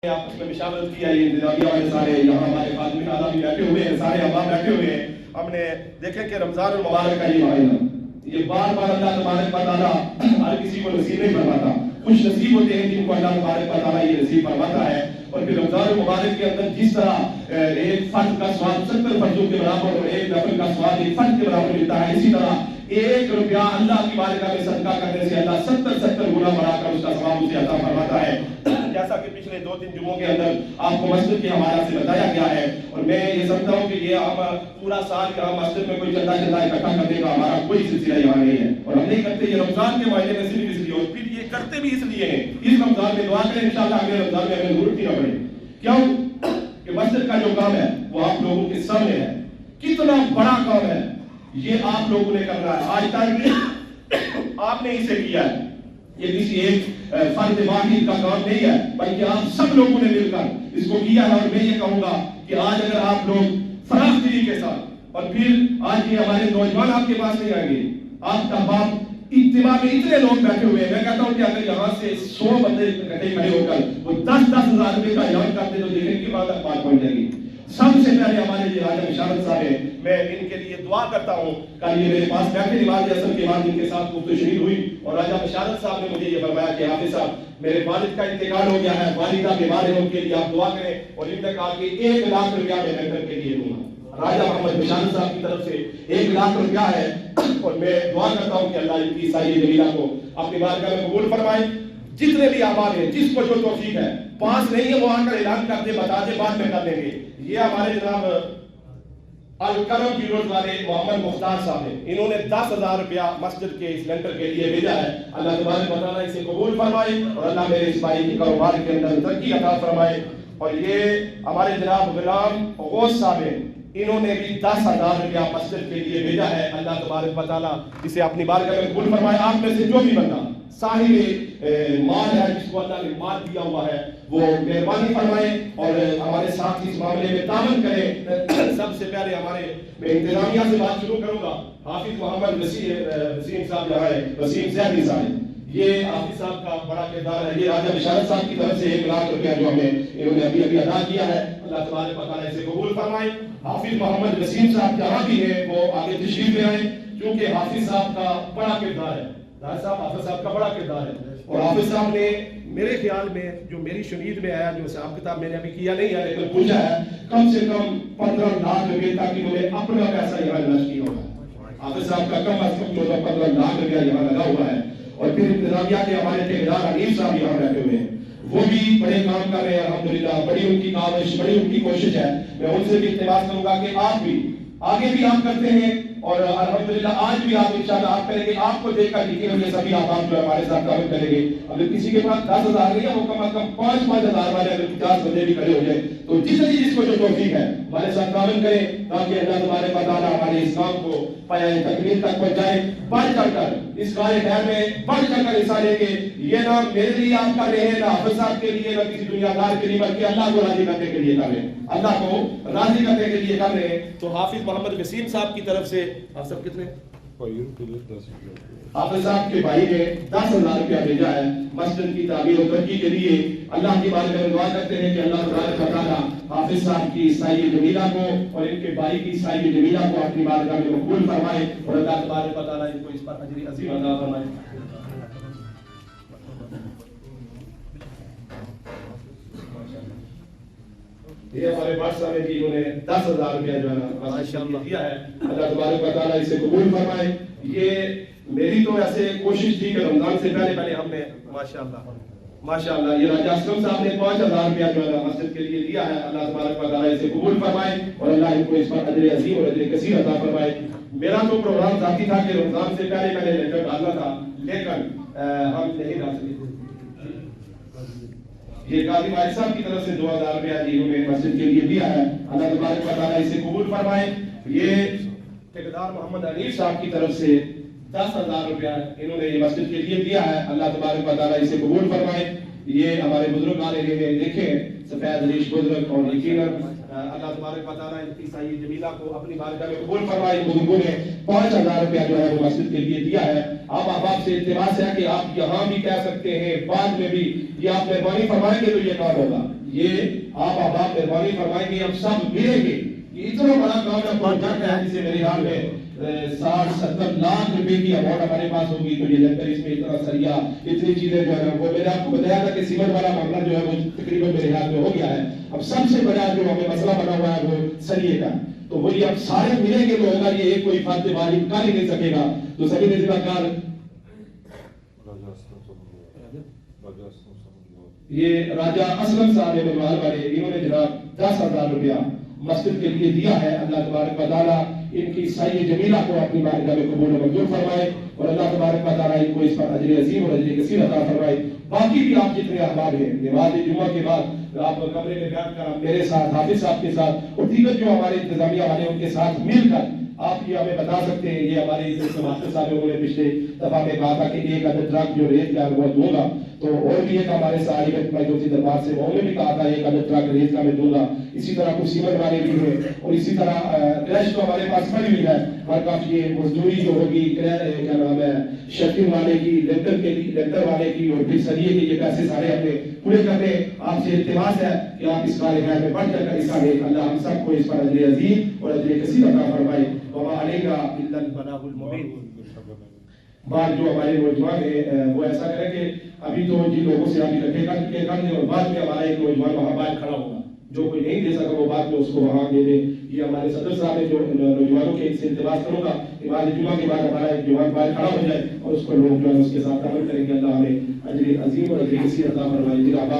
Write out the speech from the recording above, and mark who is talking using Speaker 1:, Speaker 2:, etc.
Speaker 1: آپس میں مشاورت کیا، یہ انتظامیہ والے سارے یہاں ہمارے خادمین اعلیٰ بھی بیٹھے ہوئے ہیں، سارے احباب بیٹھے ہوئے ہیں. ہم نے دیکھیں کہ رمضان المبارک کا یہ مہینہ، یہ بار بار اللہ تبارک و تعالیٰ ہر کسی کو نصیب نہیں فرماتا. خوش نصیب ہوتے ہیں جن کو اللہ تبارک و تعالیٰ یہ نصیب فرماتا ہے. اور پھر رمضان المبارک کے اندر جس طرح ایک فرد کا ثواب 70 فرضوں کے برابر اور ایک نفل کا ثواب ایک فرد کے برابر ملتا ہے، اسی طرح 1 روپیہ اللہ کی بارگاہ میں صدقہ کرنے سے اللہ 70 گنا بڑھا کر اس کا ثواب اسے عطا فرماتا ہے. جیسا کہ پچھلے 2-3 جمعوں کے اندر آپ کو مسجد کے حوالے سے بتایا گیا ہے. اور میں یہ سمجھتا ہوں کہ یہ ہم پورا سال یہاں مسجد میں کوئی چندہ اکٹھا کرنے کا ہمارا کوئی سلسلہ یہاں نہیں ہے، اور ہم نہیں کرتے یہ رمضان کے مہینے میں صرف اس لیے، اور پھر یہ کرتے بھی اس لیے ہیں. اس رمضان میں دعا کریں انشاءاللہ اگلے رمضان میں ہمیں ضرورت ہی نہ پڑے. کیوں کہ مسجد کا جو کام ہے وہ آپ لوگوں کے سامنے ہے. کتنا بڑا کام ہے یہ آپ لوگوں نے کرنا ہے. آج تک آپ نے اسے کیا ہے، یہ کسی ایک فرد واحد کا کام نہیں ہے، بلکہ آپ سب لوگوں نے مل کر اس کو کیا ہے. اور میں یہ کہوں گا کہ آج اگر آپ لوگ فراخ دلی کے ساتھ، اور پھر آج یہ ہمارے نوجوان آپ کے پاس نہیں آئیں گے، آپ کا باپ اجتماع میں اتنے لوگ بیٹھے ہوئے ہیں، میں کہتا ہوں کہ اگر یہاں سے 100 بندے اکٹھے کھڑے ہو کر وہ 10-10 ہزار روپے کا اعلان کرتے تو دیکھیں کہ بات پہنچ جائے گی. سب سے پہلے ہمارے یہ راجہ مشارت صاحب ہیں، میں ان کے لیے دعا کرتا ہوں. کل یہ میرے پاس بیٹھے نماز اثر کے بعد ان کے ساتھ گفتگو شریف ہوئی، اور راجہ مشارت صاحب نے مجھے یہ فرمایا کہ حافظ صاحب میرے والد کا انتقال ہو گیا ہے، والدہ بیمار ہے، ان کے لیے آپ دعا کریں، اور انتقال کے 1 لاکھ روپیہ میں مینٹر کے لیے دوں گا. راجہ محمد مشارت صاحب کی طرف سے 1 لاکھ روپیہ ہے، اور میں دعا کرتا ہوں کہ اللہ ان کی ساری جمیلہ کو اپنی بارگاہ میں قبول فرمائے. جتنے بھی احباب ہیں، جس کو جو توفیق ہے، پاس نہیں ہے وہ آ کر اعلان کر دے، بتا دے، بعد میں کر دیں گے. یہ ہمارے جناب الکرم بیروز والے محمد مختار صاحب ہیں، انہوں نے 10,000 روپیہ مسجد کے اس لینٹر کے لیے بھیجا ہے. اللہ تبارک و تعالیٰ اسے قبول فرمائے، اور اللہ میرے اس بھائی کے کاروبار کے اندر ترقی عطا فرمائے. اور یہ ہمارے جناب غلام غوث صاحب ہیں، انہوں نے بھی 10,000 روپیہ مسجد کے لیے بھیجا ہے. اللہ تبارک و تعالیٰ اسے اپنی بارگاہ میں قبول فرمائے. آپ میں سے جو بھی بندہ صاحب مال ہے، جس کو اللہ نے مال دیا ہوا ہے، وہ مہربانی فرمائے اور ہمارے ساتھ اس معاملے میں تعاون کرے. سب سے پہلے میں انتظامیہ سے بات شروع کروں گا. حافظ محمد وسیم صاحب جو ہے، وسیم زیدی صاحب، یہ حافظ صاحب کا بڑا کردار ہے. یہ راجہ مشارت صاحب کی طرف سے 1 لاکھ روپیہ جو انہوں نے ابھی ادا کیا ہے، اللہ تبارک و تعالیٰ اسے قبول فرمائے. حافظ محمد وسیم صاحب جہاں بھی ہیں وہ آگے تشریف لے آئے، کیونکہ حافظ صاحب کا بڑا کردار ہے. حافظ صاحب کا بڑا کردار ہے، اور حافظ صاحب نے میرے خیال میں جو میری شنید میں آیا، جو حساب کتاب میں نے ابھی کیا نہیں ہے لیکن پوچھا ہے، کم سے کم 15 لاکھ روپے تک انہوں نے اپنا پیسہ یہاں انویسٹ کیا ہوا ہے. حافظ صاحب کا کم از کم 15 لاکھ روپیہ یہاں لگا ہوا ہے. اور پھر انتظامیہ کے ہمارے ٹھیکیدار حنیف صاحب یہاں بیٹھے ہوئے ہیں، وہ بھی بڑے کام کر رہے ہیں الحمدللہ. بڑی ان کی کاوش، بڑی ان کی کوشش ہے. میں ان سے بھی التماس کروں گا کہ آپ بھی آگے بھی آپ کرتے ہیں، اور الحمدللہ آج بھی آپ انشاءاللہ آپ کریں گے. آپ کو دیکھ کر لکھے ہوئے سبھی آپ جو ہمارے ساتھ کام کریں گے. اگر کسی کے پاس 10,000 نہیں ہے، وہ کم از کم 5-5 ہزار والے اگر 50 بندے بھی کھڑے ہو جائے تو جس کو جو توفیق ہے ہمارے ساتھ تعاون کریں، تاکہ اللہ تبارک و تعالیٰ ہمارے اس کام کو پایۂ تکمیل تک پہنچائے. بڑھ چڑھ کر اس کارے خیر میں بڑھ چڑھ کر حصہ لے کے، یہ نہ میرے لیے آپ کر رہے ہیں، نہ حافظ صاحب کے لیے، نہ کسی دنیا دار کے لیے، بلکہ اللہ کو راضی کرنے کے لیے کر رہے ہیں، اللہ کو راضی کرنے کے لیے کر رہے ہیں. تو حافظ محمد وسیم صاحب کی طرف سے آپ سب کتنے حافظ صاحب کے بھائی نے 10,000 روپیہ بھیجا ہے مسجد کی تعمیر و ترقی کے لیے. اللہ کی بارگاہ میں دعا کرتے ہیں کہ اللہ تبارک و تعالیٰ حافظ صاحب کی سایہ جمیلہ کو اور ان کے بھائی کی سایہ جمیلہ کو اپنی بارگاہ میں مقبول فرمائے، اور اللہ تبارک و تعالیٰ ان کو اس پر اجر عظیم عطا فرمائے. یہ ہمارے بادشاہ نے بھی انہوں نے 10,000 روپیہ جو ہے نا دیا ہے. اللہ تبارک و تعالیٰ اسے قبول فرمائے. یہ میری تو ایسے کوشش تھی کہ رمضان سے پہلے ہم نے ماشاءاللہ یہ راجہ اسلم صاحب نے 5,000 روپیہ جو ہے مسجد کے لیے دیا ہے. اللہ تبارک و تعالیٰ اسے قبول فرمائے، اور اللہ ان کو اس پر اجر عظیم اور اجر کثیر عطا فرمائے. میرا تو پروگرام ذاتی تھا کہ رمضان سے پہلے میں نے لیٹر ڈالنا تھا، لیکن ہم نہیں ڈال سکے. یہ قاضی والد صاحب کی طرف سے 2,000 روپیہ انہوں نے مسجد کے لیے دیا ہے. اللہ تبارک و تعالیٰ اسے قبول فرمائے. یہ ٹھیکیدار محمد حنیف صاحب کی طرف سے 10,000 روپیہ انہوں نے یہ مسجد کے لیے دیا ہے. اللہ تبارک و تعالیٰ اسے قبول فرمائے. یہ ہمارے بزرگ آ رہے ہیں، دیکھیں سفید ریش بزرگ، اور یقیناً اللہ تبارک و تعالیٰ ان کی سایہ جمیلہ کو اپنی بارگاہ میں قبول فرمائے. بزرگوں نے 5,000 روپیہ جو ہے وہ مسجد کے لیے دیا ہے. آپ احباب سے التماس ہے کہ آپ یہاں بھی کہہ سکتے ہیں، بعد میں بھی یہ آپ مہربانی فرمائیں گے تو یہ کام ہوگا. یہ آپ احباب مہربانی فرمائیں گے ہم سب ملیں گے. یہ اتنا بڑا کام ہے پروجیکٹ ہے جسے میرے خیال میں 60-70 لاکھ روپے کی اماؤنٹ ہمارے پاس ہوگی. تو یہ لنگر اس میں اتنا سریا اتنی چیزیں جو ہے وہ میں نے آپ کو بتایا تھا کہ سیمنٹ والا معاملہ جو ہے وہ تقریباً میرے خیال میں ہو گیا ہے. اب سب سے بڑا جو ہمیں مسئلہ بنا ہوا ہے وہ سریے کا. تو وہی اب سارے ملیں گے تو ہوگا یہ ایک کوئی فرد والی کر ہی نہیں سکے گا. تو سبھی نے ذمہ کار یہ راجہ اسلم صاحب بلوال والے انہوں نے جناب 10,000 روپیہ مسجد کے لیے دیا ہے. اللہ تبارک و تعالیٰ ان کی سعی جمیلہ کو اپنی بارگاہ میں قبول و منظور فرمائے اور اللہ تبارک و تعالیٰ ان کو اس پر اجر عظیم اور اجر کثیر عطا فرمائے. باقی بھی آپ جتنے احباب ہیں نماز جمعہ کے بعد آپ کمرے میں بیٹھ کر میرے ساتھ حافظ صاحب کے ساتھ اور دیگر جو ہمارے انتظامیہ والے ان کے ساتھ مل کر آپ یہ ہمیں بتا سکتے ہیں. یہ ہمارے ماسٹر صاحب نے پچھلے دفعہ میں کہا تھا کہ ایک عدد ٹرک جو ریت کا وہ دوں گا. تو اور بھی ایک ہمارے ساری دوسری دربار سے انہوں نے بھی کہا تھا ایک عدد ٹرک ریت کا میں دوں گا. اسی طرح کچھ سیمنٹ والے بھی ہیں اور اسی طرح کریش تو ہمارے پاس پڑی ہوئی ہے. ہر کافی یہ مزدوری جو ہوگی کیا نام ہے شٹنگ والے کی لینٹر والے کی اور پھر سریے کے یہ پیسے سارے اپنے پورے کرنے. آپ سے التماس ہے کہ آپ اس کارخانے میں بڑھ کر حصہ لیں. اللہ ہم سب کو اس پر اجر عظیم اور اجر کثیر عطا فرمائے. وما علینا الا البلاغ المبین. بعد جو ہمارے نوجوان ہیں وہ ایسا کریں کہ ابھی تو جن لوگوں سے ابھی رکھے کر دیں اور بعد میں ہمارا ایک نوجوان وہاں باہر کھڑا ہوگا. جو کوئی نہیں دے سکا وہ بعد میں اس کو وہاں دے دے. یہ ہمارے صدر صاحب ہیں جو نوجوانوں کے سے التماس کروں گا نماز جمعہ کے بعد ہمارا ایک جوان باہر کھڑا ہو جائے اور اس پر لوگ جو ہے اس کے ساتھ عمل کریں گے. اللہ ہمیں اجر عظیم اور اجر کثیر عطا فرمائے.